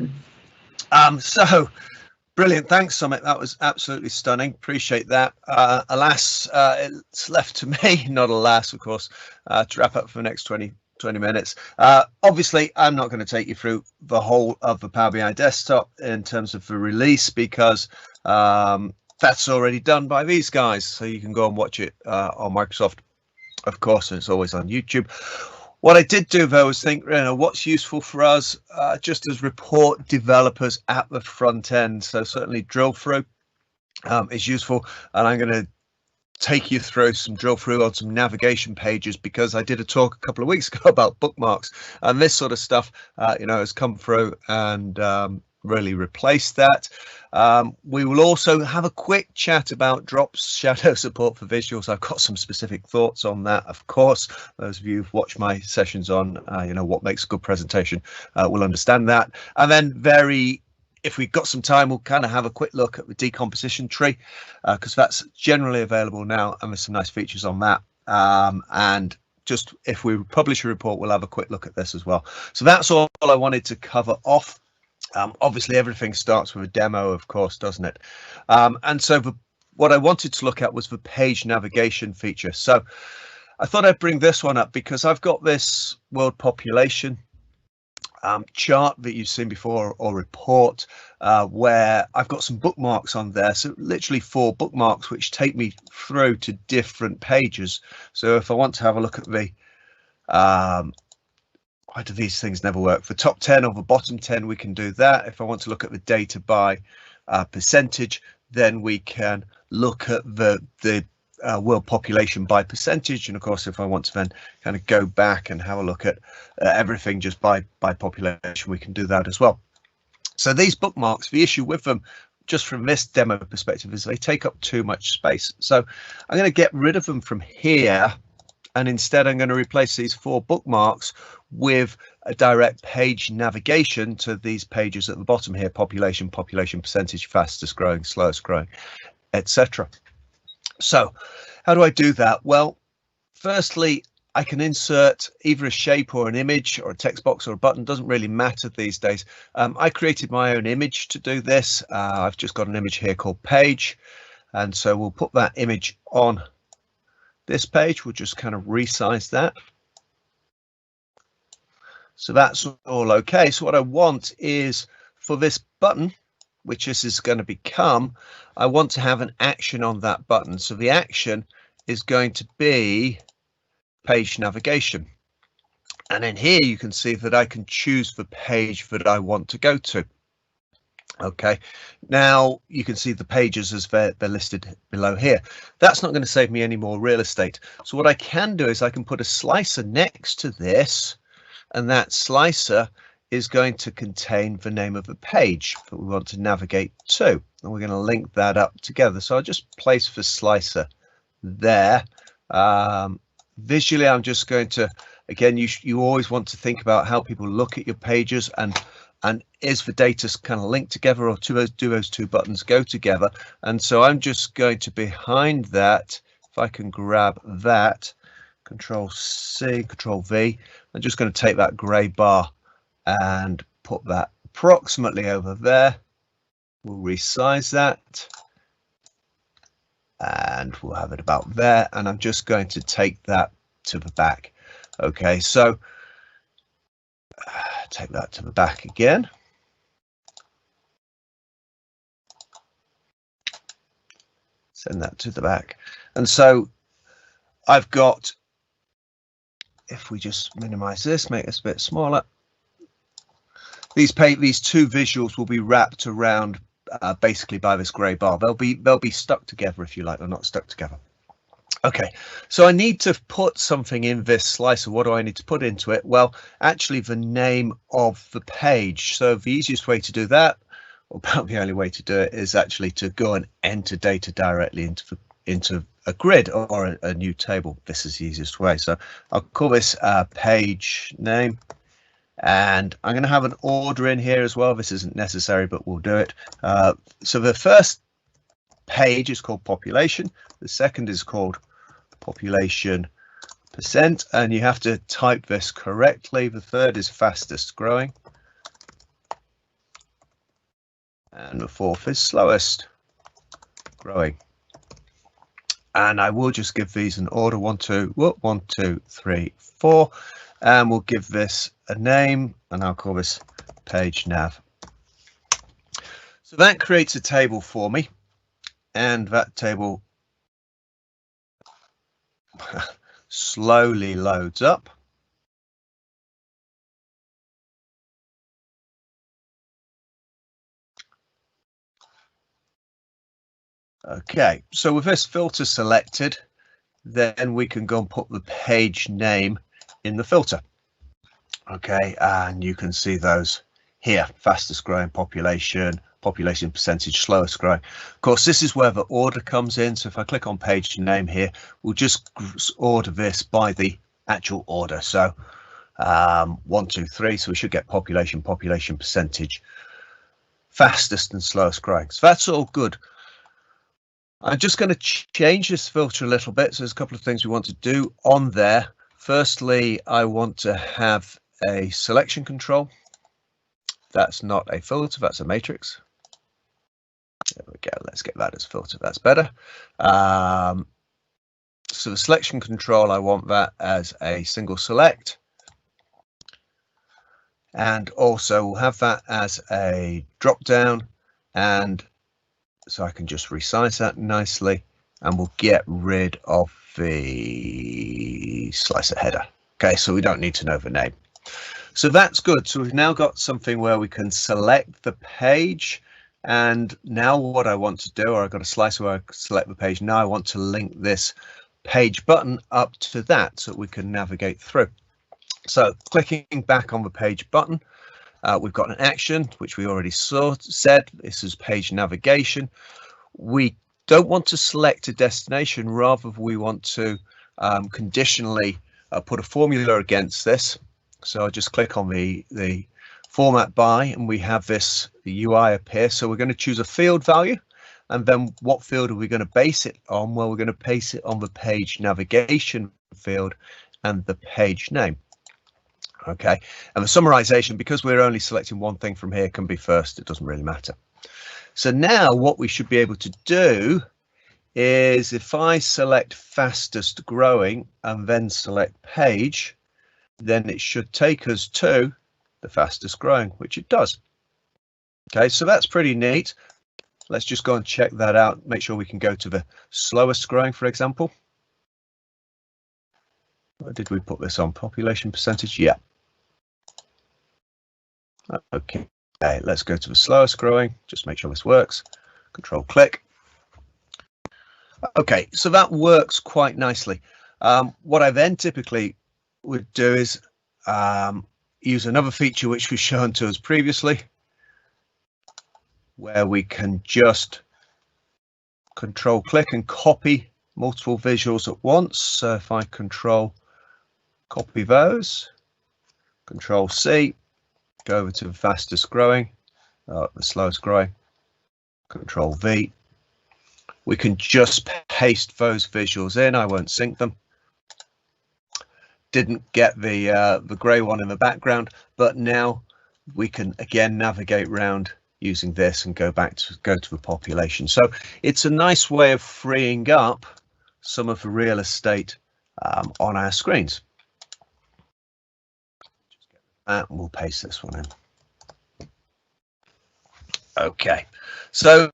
So brilliant. Thanks, Sumit. That was absolutely stunning. Appreciate that. Alas, it's left to me, not alas, of course, to wrap up for the next 20 minutes. Obviously, I'm not going to take you through the whole of the Power BI desktop in terms of the release, because that's already done by these guys. So you can go and watch it on Microsoft, of course, and it's always on YouTube. What I did do, though, is think, you know, what's useful for us just as report developers at the front end. So certainly drill through is useful, and I'm going to take you through some drill through on some navigation pages, because I did a talk a couple of weeks ago about bookmarks, and this sort of stuff, you know, has come through and really replaced that. We will also have a quick chat about drops shadow support for visuals. I've got some specific thoughts on that, of course. Those of you who've watched my sessions on you know, what makes a good presentation will understand that. And then if we've got some time, we'll kind of have a quick look at the decomposition tree, because that's generally available now, and there's some nice features on that. And just if we publish a report, we'll have a quick look at this as well. So that's all I wanted to cover off. Obviously, everything starts with a demo, of course, doesn't it? And so what I wanted to look at was the page navigation feature. So I thought I'd bring this one up because I've got this world population chart that you've seen before, or report, where I've got some bookmarks on there. So literally 4 bookmarks which take me through to different pages. So if I want to have a look at the why do these things never work? For top 10 or the bottom 10, we can do that. If I want to look at the data by percentage, then we can look at the world population by percentage. And of course, if I want to then kind of go back and have a look at everything just by population, we can do that as well. So these bookmarks, the issue with them, just from this demo perspective, is they take up too much space. So I'm going to get rid of them from here. And instead, I'm going to replace these 4 bookmarks with a direct page navigation to these pages at the bottom here: population, population percentage, fastest growing, slowest growing, etc. So how do I do that? Well, firstly, I can insert either a shape or an image or a text box or a button, doesn't really matter these days. I created my own image to do this. I've just got an image here called page, and so we'll put that image on this page. We'll just kind of resize that. So that's all okay. So what I want is for this button, which this is going to become, I want to have an action on that button. So the action is going to be page navigation. And in here you can see that I can choose the page that I want to go to. Okay, now you can see the pages as they're listed below here. That's not going to save me any more real estate. So what I can do is I can put a slicer next to this, and that slicer is going to contain the name of the page that we want to navigate to, and we're going to link that up together. So I'll just place the slicer there. Visually, I'm just going to, again, you always want to think about how people look at your pages, and is the data kind of linked together, or do those two buttons go together? And so I'm just going to, behind that, if I can grab that, Control C, Control V, I'm just going to take that grey bar and put that approximately over there. We'll resize that and we'll have it about there, and I'm just going to take that to the back. Okay, so take that to the back again. Send that to the back. And so I've got, if we just minimize this, make this a bit smaller, these two visuals will be wrapped around basically by this grey bar. They'll be stuck together, if you like. They're not stuck together. Okay, so I need to put something in this slicer. What do I need to put into it? Well, actually the name of the page. So the easiest way to do that, or about the only way to do it, is actually to go and enter data directly into a grid or a new table. This is the easiest way. So I'll call this page name, and I'm going to have an order in here as well. This isn't necessary, but we'll do it. So the first page is called population. The second is called population %, and you have to type this correctly. The third is fastest growing, and the fourth is slowest growing. And I will just give these an order: 1, 2, 3, 4, and we'll give this a name, and I'll call this page nav. So that creates a table for me, and that table slowly loads up. Okay, so with this filter selected, then we can go and put the page name in the filter. Okay, and you can see those here: fastest growing population, population percentage, slowest growing. Of course, this is where the order comes in. So if I click on page name here, we'll just order this by the actual order. So 1, 2, 3. So we should get population, population percentage, fastest and slowest growing. So that's all good. I'm just going to change this filter a little bit. So there's a couple of things we want to do on there. Firstly, I want to have a selection control. That's not a filter, that's a matrix. There we go. Let's get that as filter. That's better. So the selection control, I want that as a single select. And also we'll have that as a drop down, and so I can just resize that nicely, and we'll get rid of the slicer header. Okay, so we don't need to know the name. So that's good. So we've now got something where we can select the page, and now what I want to do, or I've got a slicer where I select the page. Now I want to link this page button up to that so we can navigate through. So clicking back on the page button, we've got an action, which we already said. This is page navigation. We don't want to select a destination, rather we want to conditionally put a formula against this. So I just click on the format by, and we have this, the UI appear. So we're going to choose a field value, and then what field are we going to base it on? Well, we're going to base it on the page navigation field, and the page name. Okay, and the summarization, because we're only selecting one thing from here, can be first. It doesn't really matter. So now what we should be able to do is, if I select fastest growing and then select page, then it should take us to the fastest growing, which it does. Okay, so that's pretty neat. Let's just go and check that out. Make sure we can go to the slowest growing, for example. Where did we put this on? Population percentage? Yeah. Okay, let's go to the slowest growing. Just make sure this works. Control click. Okay, so that works quite nicely. What I then typically would do is use another feature which was shown to us previously, where we can just control click and copy multiple visuals at once. So if I control copy those, control C, go over to the fastest growing, the slowest growing, control V, we can just paste those visuals in. I won't sync them. Didn't get the grey one in the background, but now we can again navigate around using this and go to the population. So it's a nice way of freeing up some of the real estate on our screens. And we'll paste this one in. Okay, so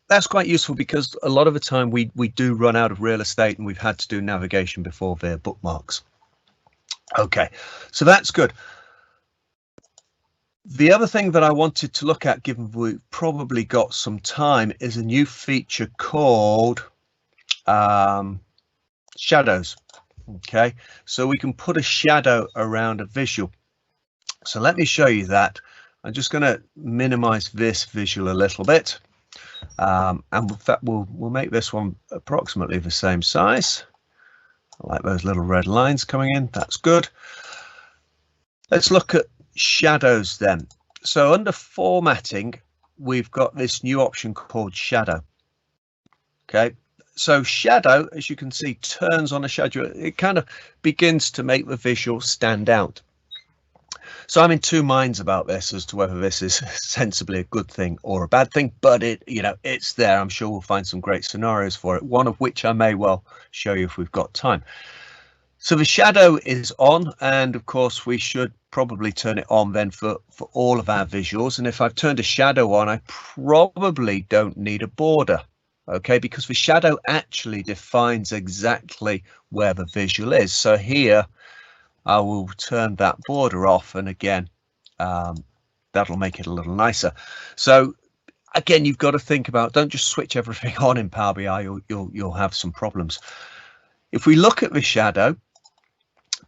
that's quite useful because a lot of the time we do run out of real estate and we've had to do navigation before via bookmarks. Okay, so that's good. The other thing that I wanted to look at, given we've probably got some time, is a new feature called shadows. Okay, so we can put a shadow around a visual. So let me show you that. I'm just going to minimize this visual a little bit, and in fact we'll make this one approximately the same size. I like those little red lines coming in. That's good. Let's look at shadows then. So under formatting, we've got this new option called shadow. Okay, so shadow, as you can see, turns on a shadow. It kind of begins to make the visual stand out. So I'm in two minds about this as to whether this is sensibly a good thing or a bad thing, but it's there. I'm sure we'll find some great scenarios for it, one of which I may well show you if we've got time. So the shadow is on, and of course we should probably turn it on then for all of our visuals. And if I've turned a shadow on, I probably don't need a border, okay, because the shadow actually defines exactly where the visual is. So here I will turn that border off, and again that'll make it a little nicer. So again, you've got to think about, don't just switch everything on in Power BI, you'll have some problems. If we look at the shadow,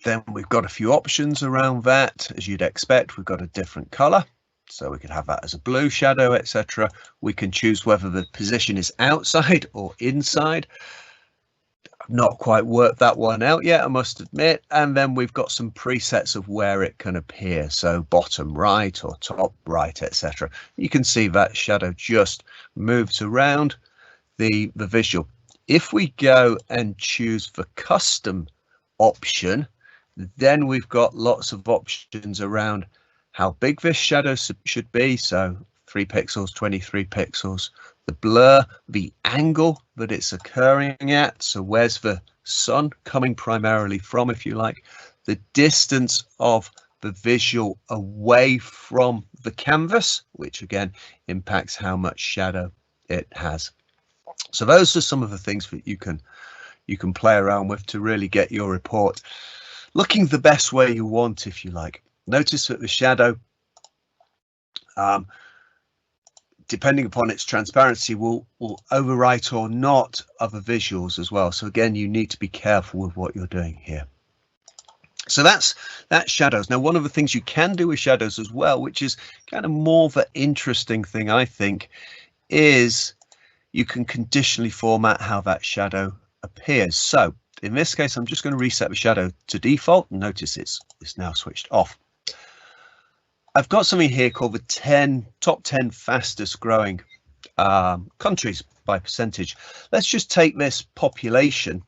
then we've got a few options around that. As you'd expect, we've got a different color, so we could have that as a blue shadow, etc. We can choose whether the position is outside or inside. Not quite worked that one out yet, I must admit. And then we've got some presets of where it can appear, so bottom right or top right, etc. You can see that shadow just moves around the visual. If we go and choose the custom option, then we've got lots of options around how big this shadow should be, so 3 pixels, 23 pixels, the blur, the angle that it's occurring at, so where's the sun coming primarily from, if you like, the distance of the visual away from the canvas, which again impacts how much shadow it has. So those are some of the things that you can play around with to really get your report looking the best way you want, if you like. Notice that the shadow, depending upon its transparency, will overwrite or not other visuals as well. So again, you need to be careful with what you're doing here. So that's shadows. Now, one of the things you can do with shadows as well, which is kind of more the interesting thing, I think, is you can conditionally format how that shadow appears. So in this case, I'm just going to reset the shadow to default, and notice it's now switched off. I've got something here called the top 10 fastest growing countries by percentage. Let's just take this population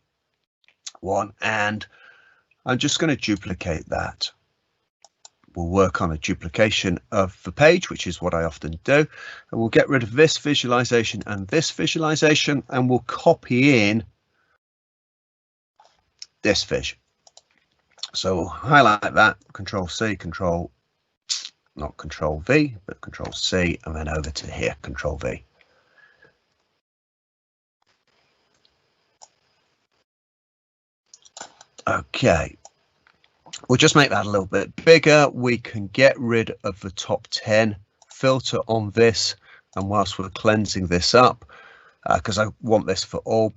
one and I'm just going to duplicate that. We'll work on a duplication of the page, which is what I often do. And we'll get rid of this visualization and this visualization, and we'll copy in this vision. So we'll highlight that, Control C, not Control V, but Control C, and then over to here, Control V. Okay, we'll just make that a little bit bigger. We can get rid of the top 10 filter on this, and whilst we're cleansing this up, because I want this for all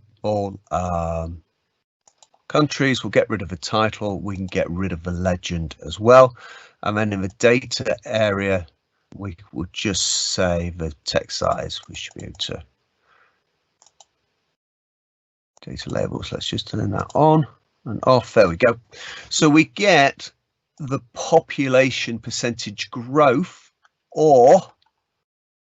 countries, we'll get rid of the title. We can get rid of the legend as well, and then in the data area we will just say the text size. We should be able to data labels. Let's just turn that on and off. There we go. So we get the population percentage growth, or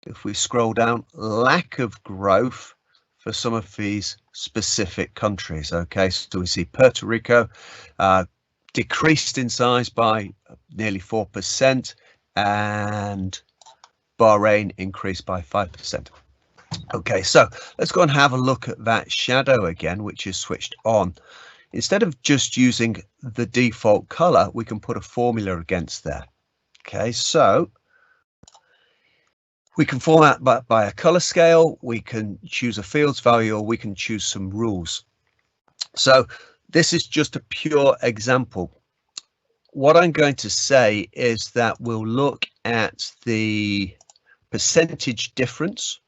if we scroll down, lack of growth for some of these specific countries. Okay, so we see Puerto Rico decreased in size by nearly 4%, and Bahrain increased by 5%. Okay, so let's go and have a look at that shadow again, which is switched on. Instead of just using the default color, we can put a formula against there. Okay, so we can format by a color scale, we can choose a fields value, or we can choose some rules. So this is just a pure example. What I'm going to say is that we'll look at the percentage difference,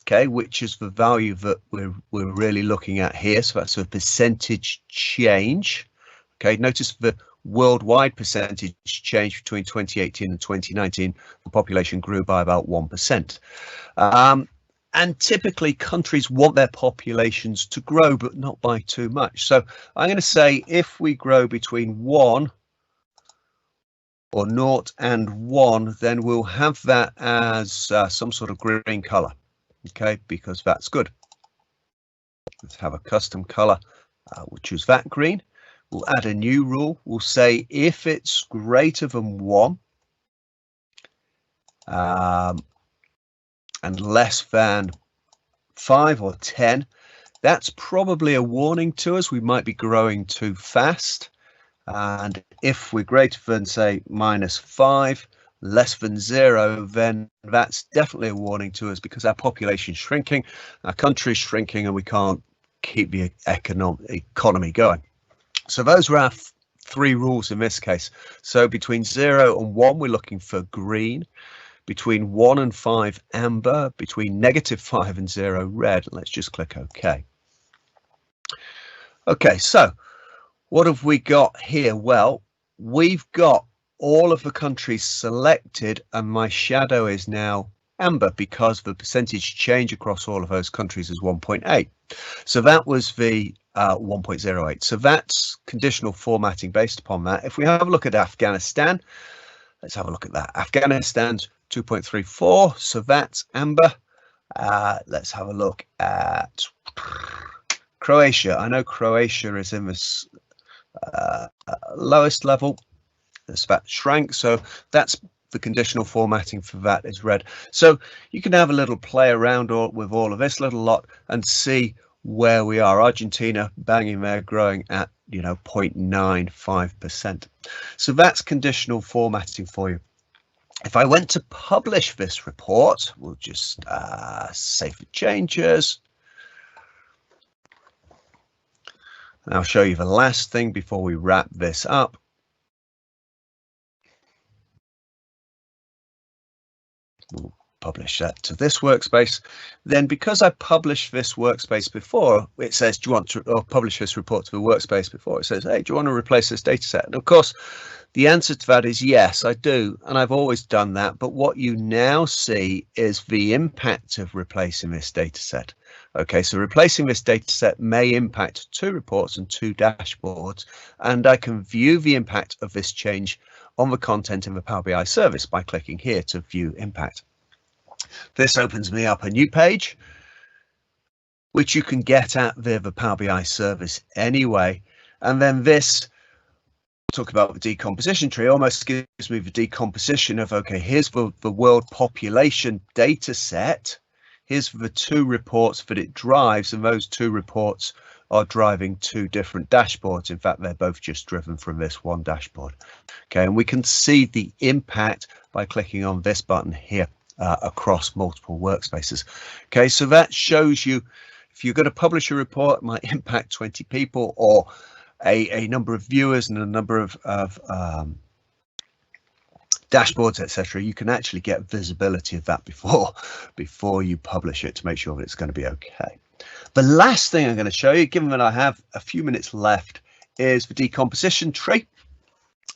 okay, which is the value that we're really looking at here. So that's a percentage change. Okay, notice the worldwide percentage change between 2018 and 2019, the population grew by about 1%. And typically countries want their populations to grow, but not by too much. So I'm going to say if we grow between 1 or 0 and 1, then we'll have that as some sort of green color. Okay, because that's good. Let's have a custom color. We'll choose that green. We'll add a new rule. We'll say if it's greater than 1 and less than 5 or 10, that's probably a warning to us. We might be growing too fast. And if we're greater than, say, -5, less than 0, then that's definitely a warning to us, because our population is shrinking, our country is shrinking, and we can't keep the economy going. So those are our 3 rules in this case. So between 0 and 1, we're looking for green. Between 1 and 5, amber. Between -5 and 0, red. Let's just click OK. Okay, so what have we got here? Well, we've got all of the countries selected, and my shadow is now amber because the percentage change across all of those countries is 1.8. So that was the 1.08. So that's conditional formatting based upon that. If we have a look at Afghanistan, let's have a look at that. Afghanistan's 2.34, so that's amber. Let's have a look at Croatia. I know Croatia is in this lowest level. That shrank, so that's the conditional formatting for that is red. So you can have a little play around with all of this little lot and see where we are. Argentina banging there, growing at 0.95%. So that's conditional formatting for you. If I went to publish this report, we'll just save the changes. And I'll show you the last thing before we wrap this up. We'll publish that to this workspace. Then, because I published this workspace before, it says, do you want to publish this report to the workspace before? It says, hey, do you want to replace this data set? And of course, the answer to that is yes, I do. And I've always done that. But what you now see is the impact of replacing this data set. Okay, so replacing this data set may impact 2 reports and 2 dashboards. And I can view the impact of this change on the content in the Power BI service by clicking here to view impact. This opens me up a new page, which you can get at via the Power BI service anyway. And then this talk about the decomposition tree, almost gives me the decomposition of, okay, here's the world population data set. Here's the 2 reports that it drives, and those 2 reports are driving 2 different dashboards. In fact, they're both just driven from this one dashboard. Okay, and we can see the impact by clicking on this button here across multiple workspaces. Okay, so that shows you if you're going to publish a report, it might impact 20 people or a number of viewers and a number of dashboards, etc. You can actually get visibility of that before you publish it to make sure that it's going to be okay. The last thing I'm going to show you, given that I have a few minutes left, is the decomposition tree.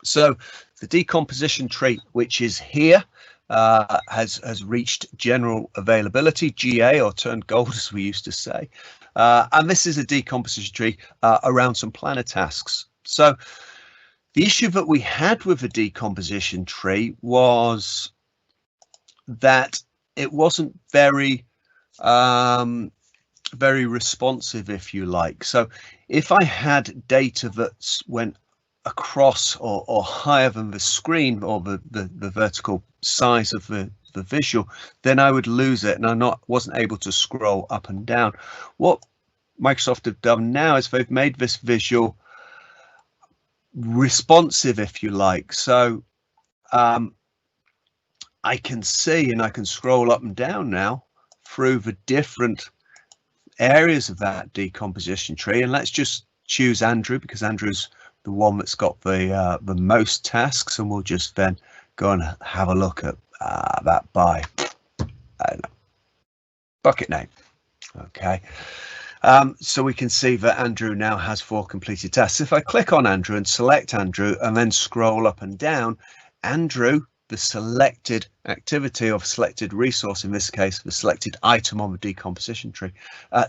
So the decomposition tree, which is here, has reached general availability, GA, or turned gold, as we used to say. And this is a decomposition tree around some planner tasks. So the issue that we had with the decomposition tree was that it wasn't very responsive, if you like. So if I had data that went across or higher than the screen or the vertical size of the visual, then I would lose it, and I wasn't able to scroll up and down. What Microsoft have done now is they've made this visual responsive, if you like. So I can see and I can scroll up and down now through the different areas of that decomposition tree. And let's just choose Andrew, because Andrew's the one that's got the most tasks, and we'll just then go and have a look at that by bucket name. Okay, so we can see that Andrew now has 4 completed tasks. If I click on Andrew and select Andrew and then scroll up and down, Andrew, the selected activity or selected resource, in this case the selected item on the decomposition tree,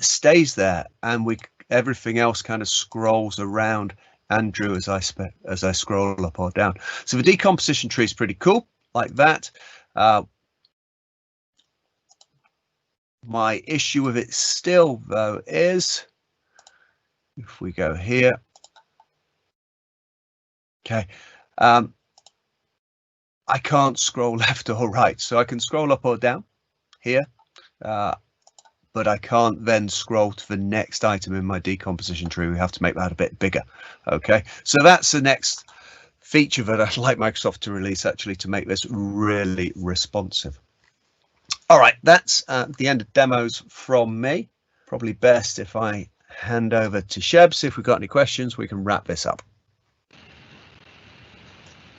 stays there, and everything else kind of scrolls around Andrew as I scroll up or down. So the decomposition tree is pretty cool like that. My issue with it still, though, is if we go here, okay, I can't scroll left or right. So I can scroll up or down here, but I can't then scroll to the next item in my decomposition tree. We have to make that a bit bigger. Okay, so that's the next feature that I'd like Microsoft to release, actually, to make this really responsive. All right, that's the end of demos from me. Probably best if I hand over to Sheb. See if we've got any questions. We can wrap this up.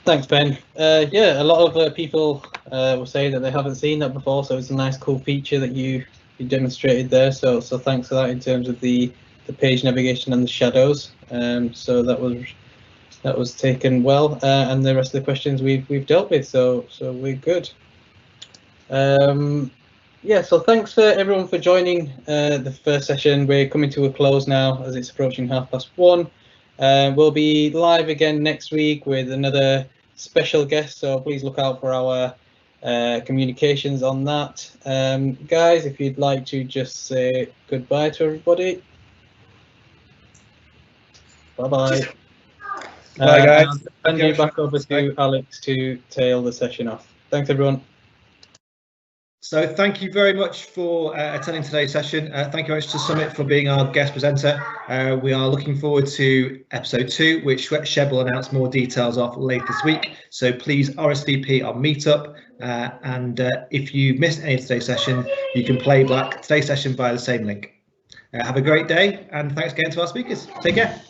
Thanks, Ben. Yeah, a lot of people will say that they haven't seen that before, so it's a nice, cool feature that you demonstrated there. So thanks for that in terms of the page navigation and the shadows. So that was taken well, and the rest of the questions we've dealt with. So we're good. Yeah, so thanks for everyone for joining the first session. We're coming to a close now as it's approaching 1:30. We'll be live again next week with another special guest, so please look out for our communications on that. Guys, if you'd like to just say goodbye to everybody. Bye-bye. Bye, guys. And you back over to Alex to tail the session off. Thanks, everyone. So thank you very much for attending today's session. Thank you very much to Sumit for being our guest presenter. We are looking forward to episode 2, which Sheb will announce more details of later this week. So please RSVP our meetup. And if you've missed any of today's session, you can play back today's session via the same link. Have a great day, and thanks again to our speakers. Take care.